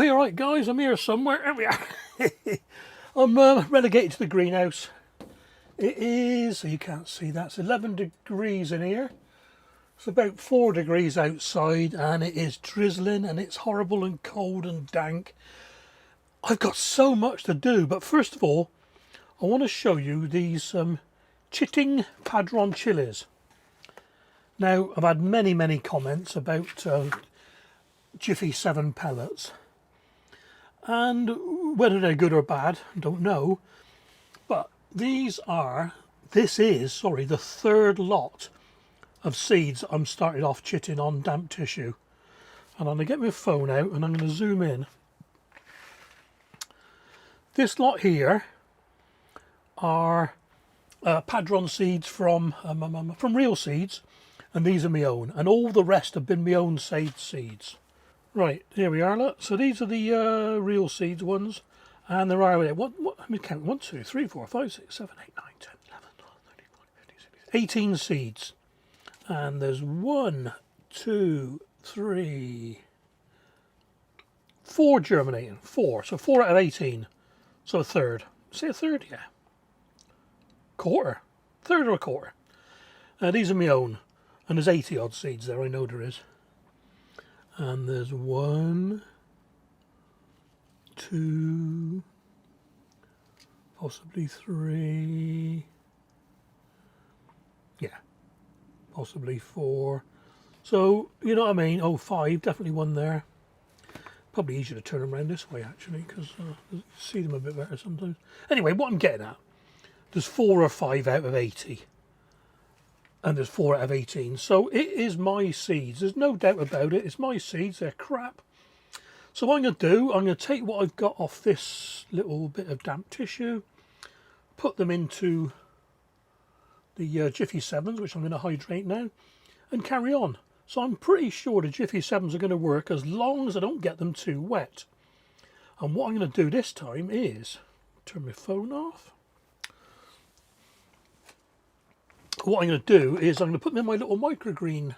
you're right, guys. I'm here somewhere. There we are. I'm relegated to the greenhouse. It is, you can't see, that's 11 degrees in here. It's about 4 degrees outside, and it is drizzling, and it's horrible and cold and dank. I've got so much to do, but first of all, I want to show you these chitting padron chillies. Now, I've had many comments about Jiffy 7 pellets, and whether they're good or bad, I don't know, but this is the third lot of seeds I'm started off chitting on damp tissue. And I'm going to get my phone out and I'm going to zoom in. This lot here are padron seeds from real seeds, and these are my own, and all the rest have been my own saved seeds. Right, here we are, look. So these are the real seeds ones, and there are, let me count, 1, 2, 3, 4, 5, 6, 7, 8, 9, 10, 11, 12, 13, 14, 15, 16, 18 seeds. And there's 1, 2, 3, 4 germinating, 4. So 4 out of 18. So a third. Say a third, yeah. Quarter. Third or a quarter. These are my own. And there's 80 odd seeds there, I know there is. And there's 1, 2, possibly 3. Yeah. Possibly 4. So, you know what I mean? Oh, 5, definitely 1 there. Probably easier to turn them around this way, actually, because you see them a bit better sometimes. Anyway, what I'm getting at, there's 4 or 5 out of 80. And there's 4 out of 18. So it is my seeds. There's no doubt about it. It's my seeds. They're crap. So what I'm going to do, I'm going to take what I've got off this little bit of damp tissue, put them into the Jiffy 7s, which I'm going to hydrate now, and carry on. So I'm pretty sure the Jiffy 7s are going to work as long as I don't get them too wet. And what I'm going to do this time is turn my phone off. What I'm going to do is I'm going to put them in my little microgreen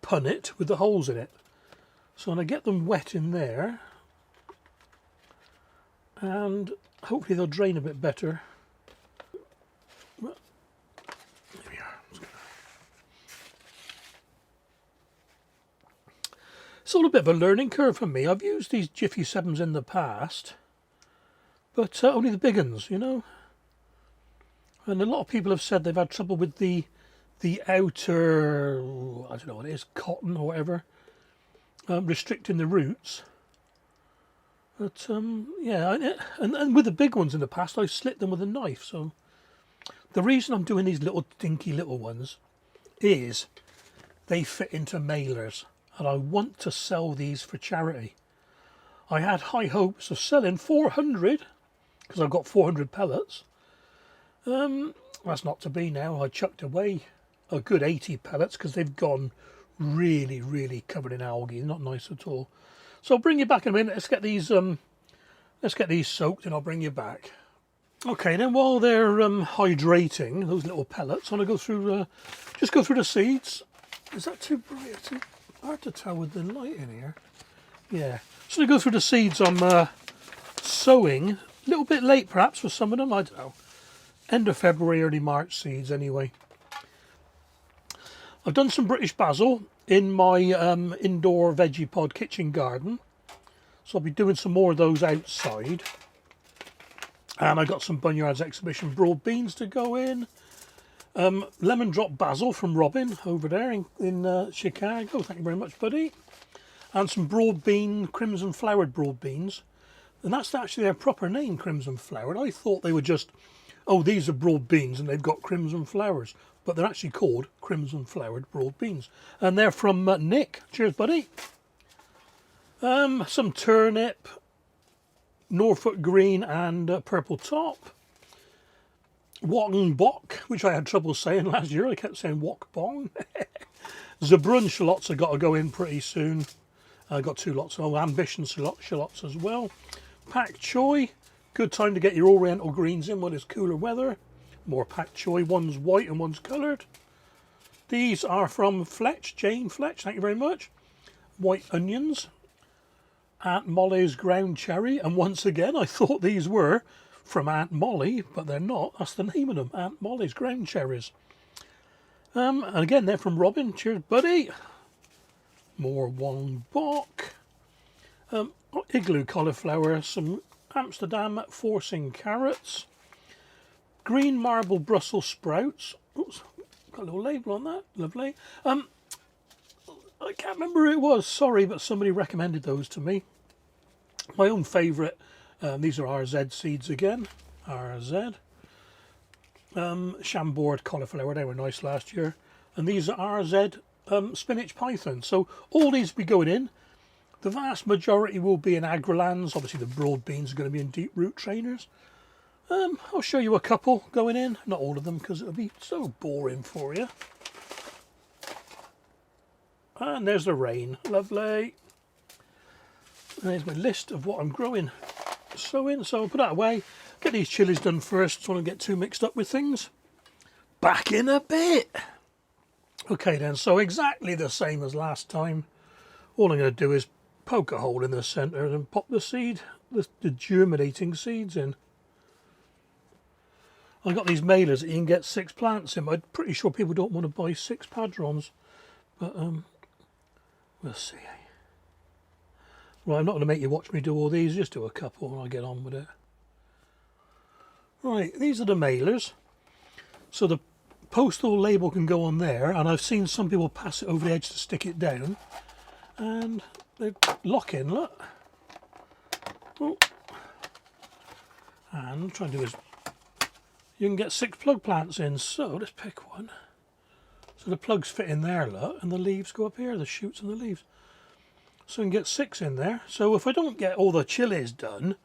punnet with the holes in it. So I'm going to get them wet in there, and hopefully they'll drain a bit better. There we are. It's all a bit of a learning curve for me. I've used these Jiffy 7s in the past, but only the big ones, you know. And a lot of people have said they've had trouble with the outer, I don't know what it is, cotton or whatever, restricting the roots. But yeah, and with the big ones in the past, I slit them with a knife. So the reason I'm doing these little dinky little ones is they fit into mailers, and I want to sell these for charity. I had high hopes of selling 400 because I've got 400 pellets. That's not to be now. I chucked away a good 80 pellets because they've gone really covered in algae. Not nice at all. So I'll bring you back in a minute. Let's get these soaked, and I'll bring you back. Okay, then while they're hydrating those little pellets, I'm gonna go through just go through the seeds. Is that too bright? It's hard to tell with the light in here. Yeah. So I go through the seeds I'm sowing. A little bit late perhaps for some of them. I don't know. End of February, early March seeds anyway. I've done some British basil in my indoor veggie pod kitchen garden. So I'll be doing some more of those outside. And I got some Bunyard's Exhibition broad beans to go in. Lemon drop basil from Robin over there in Chicago. Thank you very much, buddy. And some broad bean, crimson flowered broad beans. And that's actually their proper name, crimson flowered. I thought they were just, oh, these are broad beans and they've got crimson flowers. But they're actually called crimson flowered broad beans. And they're from Nick. Cheers, buddy. Some turnip, Norfolk green and purple top. Wong bok, which I had trouble saying last year. I kept saying wok bong. Zabrun shallots have got to go in pretty soon. I got 2 lots of ambition shallots as well. Pak choi, good time to get your oriental greens in when it's cooler weather. More pak choi, one's white and one's coloured. These are from Fletch, Jane Fletch, thank you very much. White onions. Aunt Molly's ground cherry, and once again I thought these were from Aunt Molly, but they're not. That's the name of them, Aunt Molly's ground cherries. And again, they're from Robin. Cheers, buddy. More Wong Bok. Igloo cauliflower, some Amsterdam forcing carrots, green marble Brussels sprouts. Oops, got a little label on that. Lovely. I can't remember who it was, sorry, but somebody recommended those to me. My own favourite, these are RZ seeds again, RZ. Chambord cauliflower, they were nice last year. And these are RZ spinach python. So all these will be going in. The vast majority will be in Agrilands. Obviously the broad beans are going to be in deep root trainers. I'll show you a couple going in, not all of them because it'll be so boring for you. And there's the rain, lovely. And there's my list of what I'm growing, sowing. So I'll put that away, get these chilies done first so I don't get too mixed up with things. Back in a bit. Okay then, so exactly the same as last time. All I'm going to do is poke a hole in the centre and pop the seed, the germinating seeds in. I got these mailers that you can get 6 plants in. I'm pretty sure people don't want to buy 6 padrons, but we'll see. Well, I'm not going to make you watch me do all these, just do a couple and I'll get on with it. Right, these are the mailers. So the postal label can go on there, and I've seen some people pass it over the edge to stick it down. And they lock in, look. Oh. And try and do is, you can get 6 plug plants in, so let's pick one. So the plugs fit in there, look, and the leaves go up here, the shoots and the leaves. So we can get 6 in there. So if I don't get all the chilies done,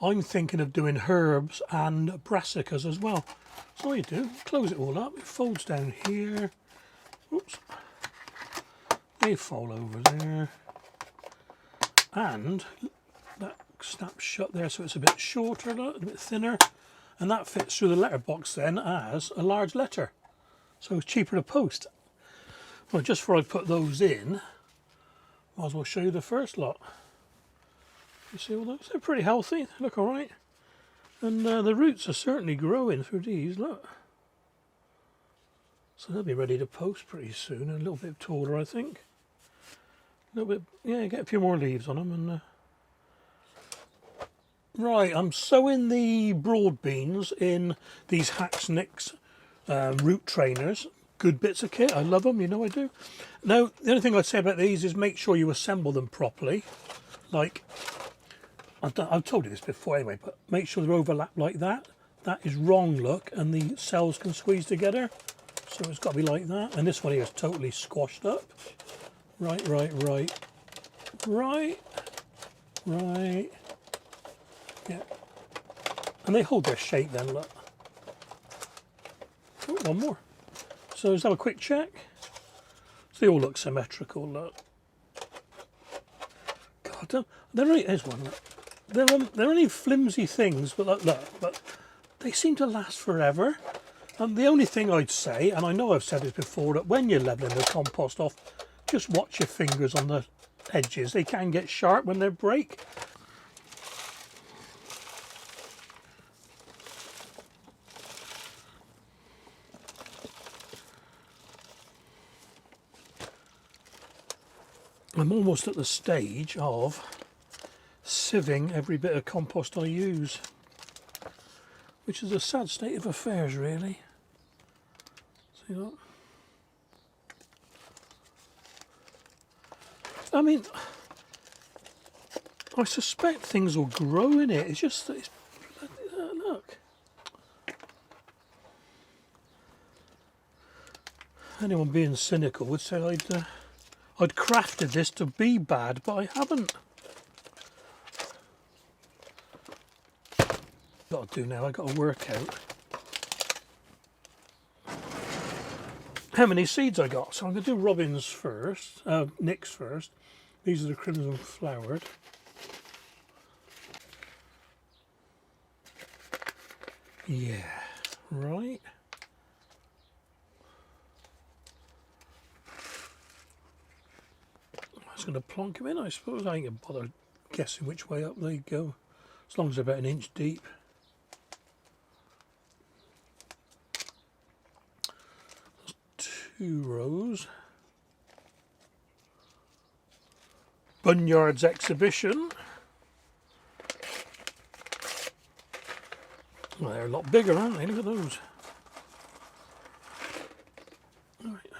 I'm thinking of doing herbs and brassicas as well. So all you do, close it all up, it folds down here. Oops. They fall over there. And that snaps shut there so it's a bit shorter, look, a bit thinner. And that fits through the letterbox then as a large letter. So it's cheaper to post. Well, just before I put those in, might as well show you the first lot. You see all those? They're pretty healthy, they look alright. And the roots are certainly growing through these, look. So they'll be ready to post pretty soon, a little bit taller I think. A little bit, yeah, get a few more leaves on them. And right, I'm sowing the broad beans in these Hacksnicks root trainers. Good bits of kit, I love them, you know I do. Now, the only thing I'd say about these is make sure you assemble them properly. Like, I've told you this before anyway, but make sure they're overlapped like that. That is wrong, look, and the cells can squeeze together. So it's got to be like that. And this one here is totally squashed up. Right, right, right, right, right. Yeah. And they hold their shape then, look. Oh, one more. So let's have a quick check. So they all look symmetrical, look. God, there's one, look. They're only flimsy things, but look, but they seem to last forever. And the only thing I'd say, and I know I've said this before, that when you're levelling the compost off, just watch your fingers on the edges. They can get sharp when they break. I'm almost at the stage of sieving every bit of compost I use, which is a sad state of affairs really. See that? I mean, I suspect things will grow in it. It's just that it's look. Anyone being cynical would say I'd crafted this to be bad, but I haven't. Got to do now. I got to work out how many seeds I got. So I'm going to do robins first, Nick's first. These are the crimson flowered. Yeah, right. I was going to plonk him in, I suppose. I ain't going to bother guessing which way up they go, as long as they're about an inch deep. That's 2 rows. Bunyard's exhibition. Well, they're a lot bigger, aren't they? Look at those. All right.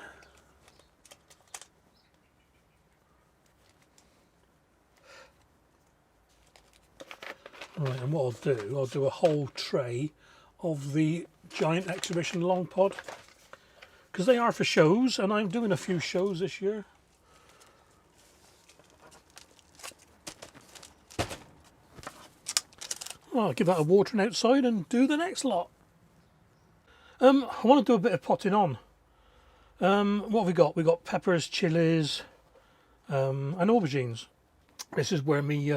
Right, and what I'll do a whole tray of the giant exhibition long pod, because they are for shows, and I'm doing a few shows this year. Well, I'll give that a watering outside and do the next lot. I want to do a bit of potting on. What have we got? We've got peppers, chillies, and aubergines. This is where me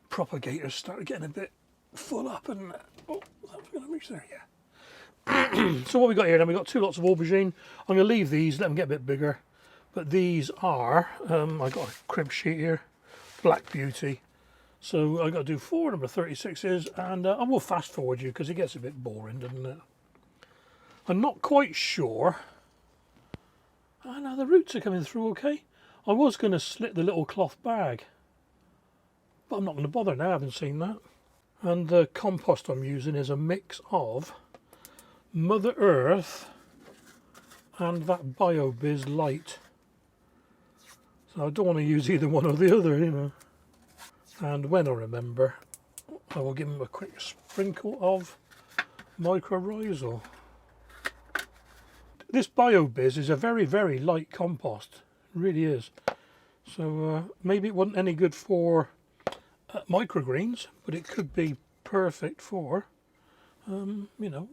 propagators started getting a bit full up, and oh, that was going to reach there, yeah. So what we got here then, we got 2 lots of aubergine. I'm going to leave these, let them get a bit bigger. But these are, I got a crib sheet here, Black Beauty. So I've got to do 4 number 36s, and I will fast forward you because it gets a bit boring, doesn't it? I'm not quite sure. Ah, now the roots are coming through okay. I was going to slit the little cloth bag, but I'm not going to bother now, I haven't seen that. And the compost I'm using is a mix of Mother Earth and that BioBiz Light. So I don't want to use either one or the other, you know. And when I remember, I will give them a quick sprinkle of mycorrhizal. This BioBiz is a very, very light compost. It really is. So maybe it wasn't any good for microgreens, but it could be perfect for, you know,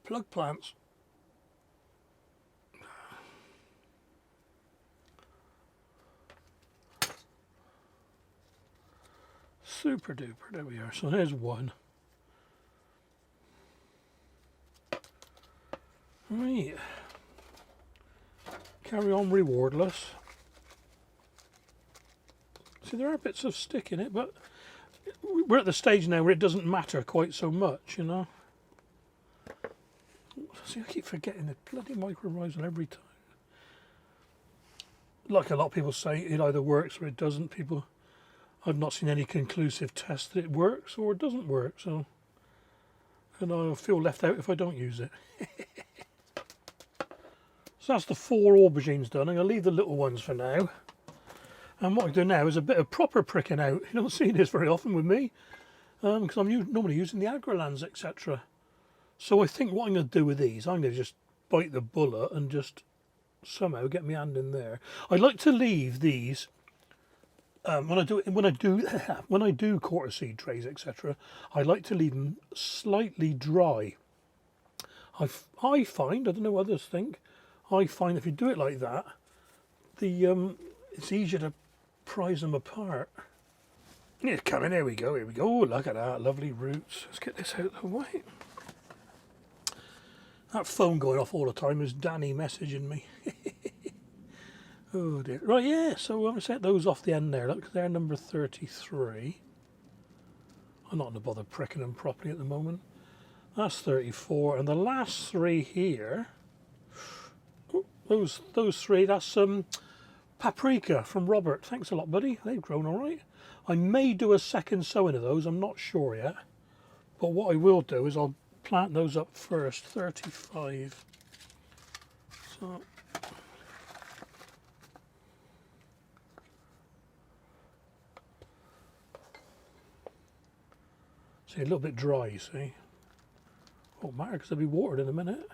plug plants. Super duper, there we are. So there's one. Right. Carry on rewardless. See, there are bits of stick in it, but we're at the stage now where it doesn't matter quite so much, you know. See, I keep forgetting the bloody mycorrhizal every time. Like a lot of people say, it either works or it doesn't. I've not seen any conclusive test that it works or it doesn't work, so, and I'll feel left out if I don't use it. So that's the 4 aubergines done. I'm going to leave the little ones for now. And what I do now is a bit of proper pricking out. You don't see this very often with me, because I'm normally using the Agrolands, etc. So I think what I'm going to do with these, I'm going to just bite the bullet and just somehow get my hand in there. I like to leave these. When I do quarter seed trays, etc., I like to leave them slightly dry. I find, I don't know what others think, I find if you do it like that, it's easier to prise them apart. It's coming, here we go, here we go. Oh, look at that, lovely roots. Let's get this out of the way. That phone going off all the time is Danny messaging me. Oh dear. Right, yeah, so I'm going to set those off the end there. Look, they're number 33. I'm not going to bother pricking them properly at the moment. That's 34. And the last 3 here, oh, those 3, that's paprika from Robert. Thanks a lot, buddy. They've grown all right. I may do a second sowing of those. I'm not sure yet. But what I will do is I'll plant those up first. 35. So... see, a little bit dry, you see. Won't matter because they'll be watered in a minute.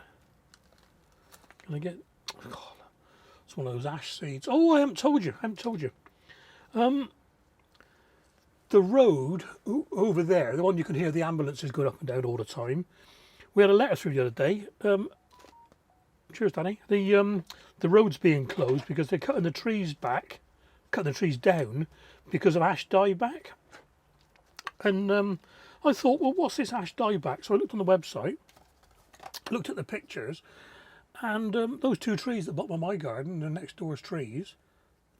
Can I get... oh, it's one of those ash seeds. Oh, I haven't told you. The road over there, the one you can hear the ambulances going up and down all the time. We had a letter through the other day. Cheers, Danny. The road's being closed because they're cutting the trees down because of ash dieback. And I thought, well, what's this ash dieback? So I looked on the website, looked at the pictures, and those 2 trees at the bottom of my garden, the next door's trees,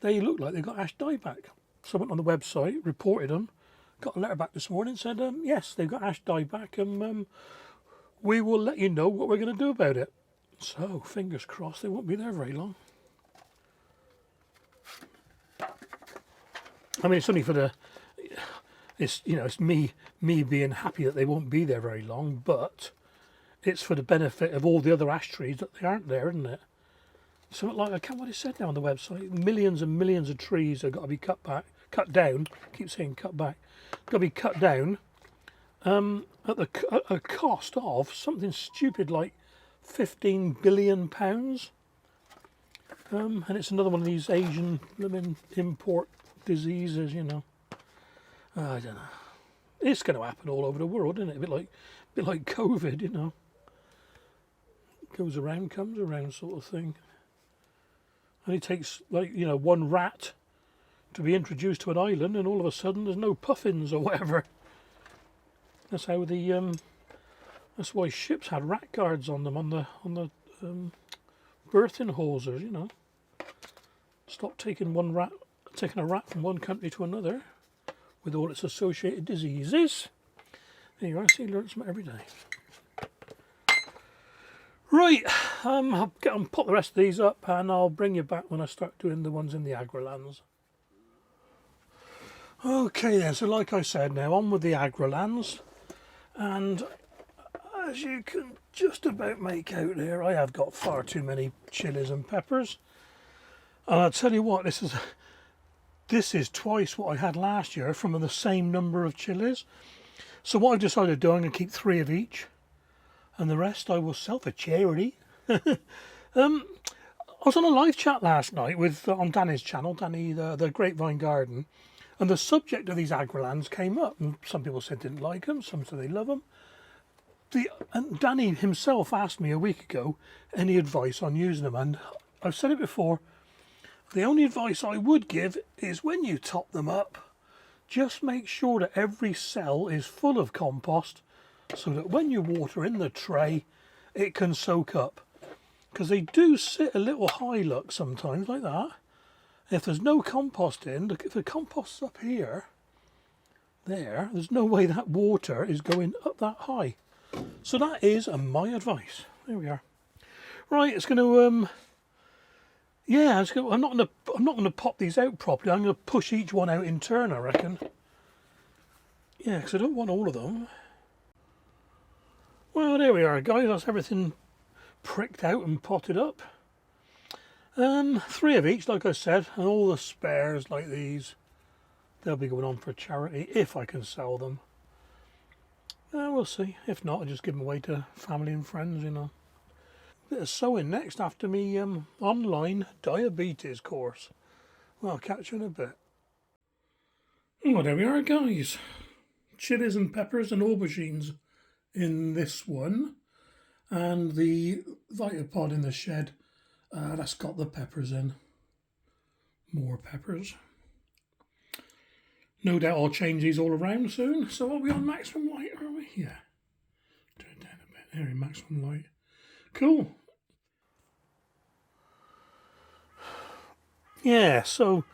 they look like they've got ash dieback. someone on the website reported them. Got a letter back this morning, said yes, they've got ash dye back, and we will let you know what we're going to do about it. So fingers crossed they won't be there very long. I mean, it's only for the, it's, you know, it's me being happy that they won't be there very long, but it's for the benefit of all the other ash trees that they aren't there, isn't it? Something like, I can't what it said now on the website, millions and millions of trees have got to be cut down. I keep saying cut back. Got to be cut down at a cost of something stupid like £15 billion. And it's another one of these Asian import diseases, you know. I don't know. It's going to happen all over the world, isn't it? A bit like COVID, you know. Goes around, comes around, sort of thing. Only takes, like, you know, one rat to be introduced to an island, and all of a sudden there's no puffins or whatever. That's how that's why ships had rat guards on them on the berthing hawsers, you know. Stop taking a rat from one country to another with all its associated diseases. There you are. See, learn something every day. Right, I'll get and pop the rest of these up, and I'll bring you back when I start doing the ones in the Agrolands. Okay then, so like I said, now on with the Agrolands, and as you can just about make out there, I have got far too many chilies and peppers, and I'll tell you what, this is twice what I had last year from the same number of chilies. So what I've decided to do, I'm going to keep 3 of each, and the rest I will sell for charity. I was on a live chat last night on Danny's channel, Danny the Grapevine Garden, and the subject of these Agrolands came up, and some people said didn't like them, some said they love them. And Danny himself asked me a week ago any advice on using them, and I've said it before, the only advice I would give is when you top them up, just make sure that every cell is full of compost, so that when you water in the tray, it can soak up. Because they do sit a little high, look, sometimes, like that. If there's no compost in, look, if the compost's up here, there's no way that water is going up that high. So that is my advice. There we are. Right, it's going to, yeah, I'm not going to pop these out properly. I'm going to push each one out in turn, I reckon. Yeah, because I don't want all of them. Well, there we are, guys. That's everything pricked out and potted up. 3 of each, like I said, and all the spares like these, they'll be going on for charity if I can sell them. We'll see. If not, I'll just give them away to family and friends, you know. Bit of sowing next after me online diabetes course. Well, I'll catch you in a bit. Well, there we are, guys. Chilies and peppers and aubergines in this one, and the Vitapod in the shed, that's got the peppers in. More peppers. No doubt I'll change these all around soon. So are we on maximum light, are we? Yeah. Turn it down a bit. There, maximum light. Cool. Yeah, so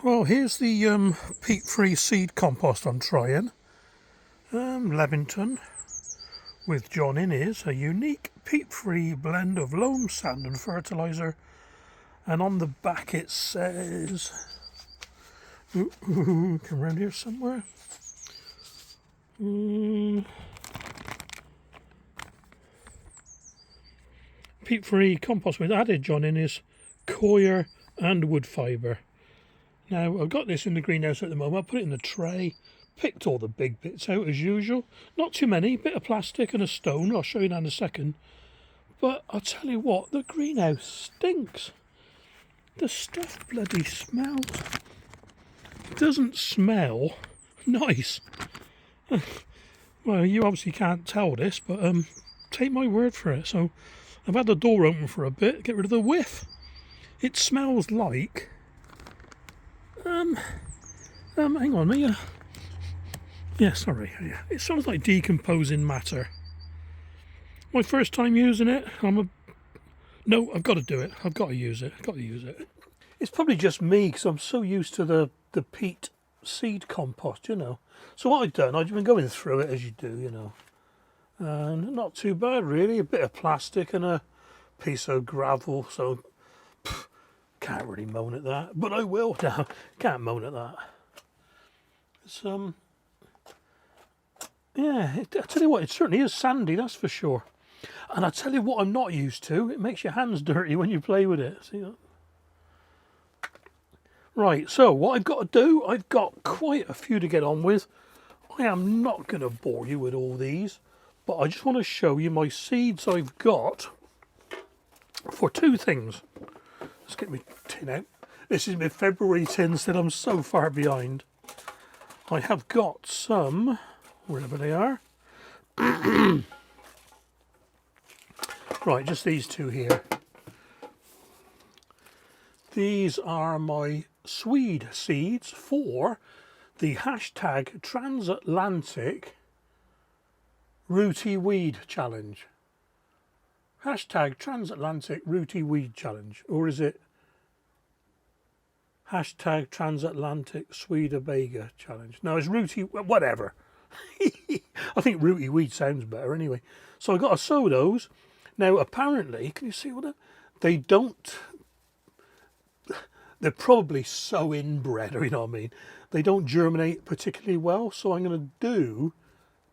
well, here's the peat-free seed compost I'm trying. Levington with John Innes, a unique peat-free blend of loam, sand and fertiliser. And on the back it says, come around here somewhere. Peat-free compost with added John Innes, coir and wood fibre. Now, I've got this in the greenhouse at the moment. I put it in the tray, picked all the big bits out as usual. Not too many, bit of plastic and a stone. I'll show you that in a second. But I'll tell you what, the greenhouse stinks. The stuff bloody smells. It doesn't smell nice. Well, you obviously can't tell this, but take my word for it. So I've had the door open for a bit, get rid of the whiff. It smells like... hang on, me. Yeah, sorry. Yeah, it smells like decomposing matter. My first time using it. I'm No, I've got to do it. I've got to use it. I've got to use it. It's probably just me because I'm so used to the peat seed compost, you know. So what I've done, I've been going through it as you do, you know. And not too bad really. A bit of plastic and a piece of gravel. So can't really moan at that. But I will now. Can't moan at that. It's yeah, I tell you what, it certainly is sandy, that's for sure. And I tell you what I'm not used to, it makes your hands dirty when you play with it. See that? Right, so what I've got to do, I've got quite a few to get on with. I am not going to bore you with all these, but I just want to show you my seeds I've got for two things. Let's get my tin out. This is my February tin, still I'm so far behind. I have got some, wherever they are. Right, just these two here. These are my swede seeds for the hashtag Transatlantic Rooty Weed Challenge. Hashtag Transatlantic Rooty Weed Challenge. Or is it hashtag Transatlantic Swede-a-Bega Challenge? No, it's Rooty, whatever. I think Rooty Weed sounds better anyway. So I got to sow those. Now apparently, can you see what they don't, they're probably so inbred, or you know what I mean, they don't germinate particularly well, so I'm going to do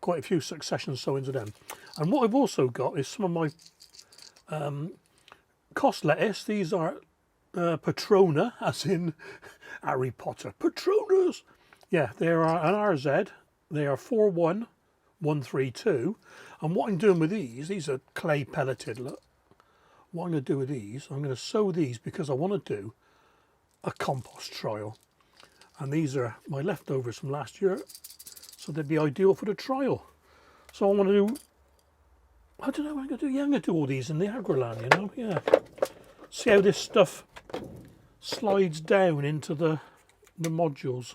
quite a few succession sowings of them. And what I've also got is some of my cost lettuce. These are Patrona, as in Harry Potter. Patronas! Yeah, they are an RZ. They are 41132. And what I'm doing with these are clay pelleted, look. What I'm going to do with these, I'm going to sow these because I want to do a compost trial. And these are my leftovers from last year, so they'd be ideal for the trial. So I want to do, I don't know what I'm going to do. Yeah, I'm going to do all these in the Agroland, you know, yeah. See how this stuff slides down into the modules.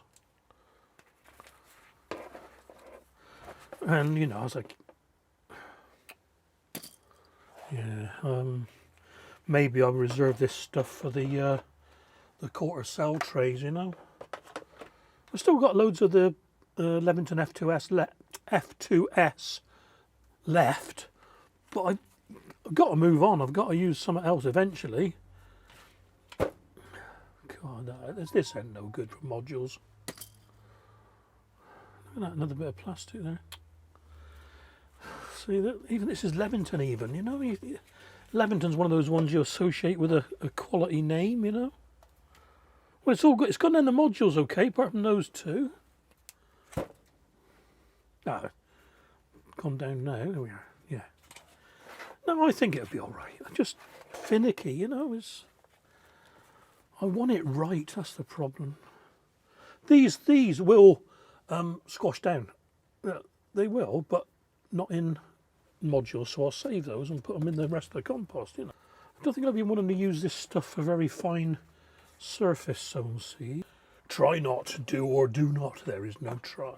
And, you know, I was like, yeah, maybe I'll reserve this stuff for the quarter cell trays, you know. I've still got loads of the Leamington F2S left, but I've got to move on. I've got to use something else eventually. God, this ain't no good for modules. Look at that, another bit of plastic there. See, that even this is Leamington even, you know. Leamington's one of those ones you associate with a quality name, you know. Well, it's all good. It's gone in the modules okay, apart from those two. Ah, gone down now. There we are. Yeah. No, I think it'll be all right. I'm just finicky, you know. I want it right. That's the problem. These will squash down. They will, but not in modules. So I'll save those and put them in the rest of the compost. You know. I don't think I'll be wanting to use this stuff for very fine surface sown seed. Try not, do or do not. There is no try.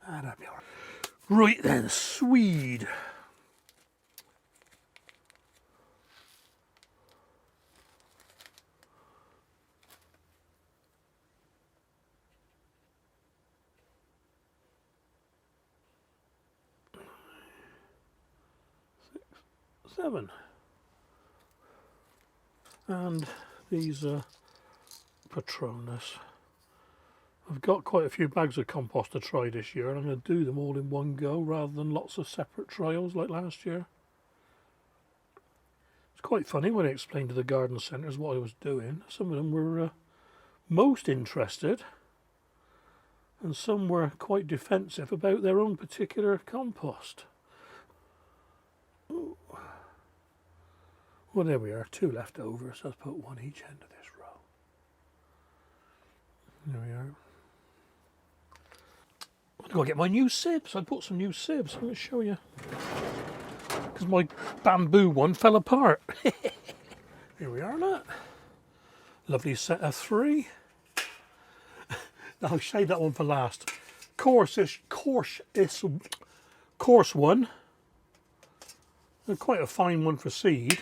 That'll be all right. Right then, swede. Seven. And these are Patronus. I've got quite a few bags of compost to try this year, and I'm going to do them all in one go rather than lots of separate trials like last year. It's quite funny when I explained to the garden centres what I was doing. Some of them were most interested, and some were quite defensive about their own particular compost. Ooh. Well, there we are, two left over, so let's put one each end of this row. There we are. I've got to get my new sieves. I bought some new sieves. I'm going to show you. Because my bamboo one fell apart. Here we are, look. Lovely set of three. I'll save that one for last. coarse one, and quite a fine one for seed,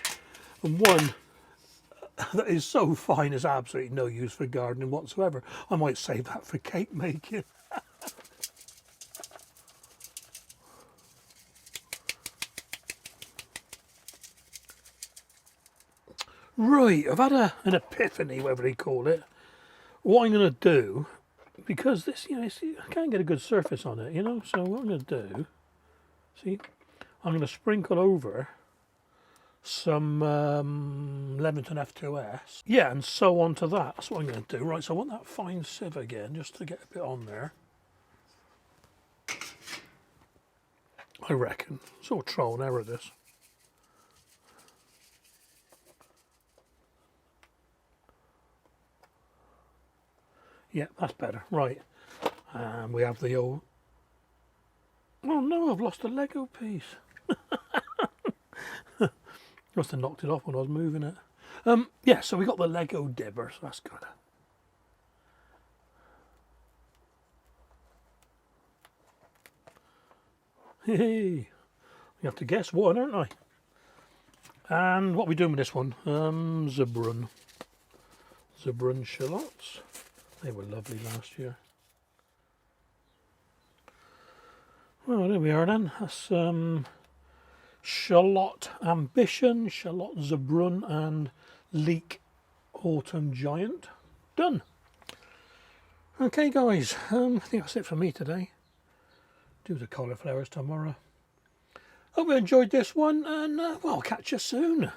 and one that is so fine it's absolutely no use for gardening whatsoever. I might save that for cake making. Right, I've had an epiphany, whatever they call it. What I'm going to do, because this, you know, I can't get a good surface on it, you know, so what I'm going to do, see, I'm going to sprinkle over some Leamington F2S. Yeah, and sow onto that. That's what I'm going to do. Right, so I want that fine sieve again, just to get a bit on there. I reckon. Sort of trial and error this. Yeah, that's better. Right. And we have the old... Oh no, I've lost a Lego piece. Must have knocked it off when I was moving it. Yeah, so we got the Lego dibber, so that's good. Hey, you have to guess one, aren't I? And what are we doing with this one? Zebrun shallots. They were lovely last year. Well, there we are then. That's Shallot Ambition, Shallot Zebrun, and Leek Autumn Giant. Done. Okay, guys. I think that's it for me today. Do the cauliflowers tomorrow. Hope you enjoyed this one, and well, I'll catch you soon.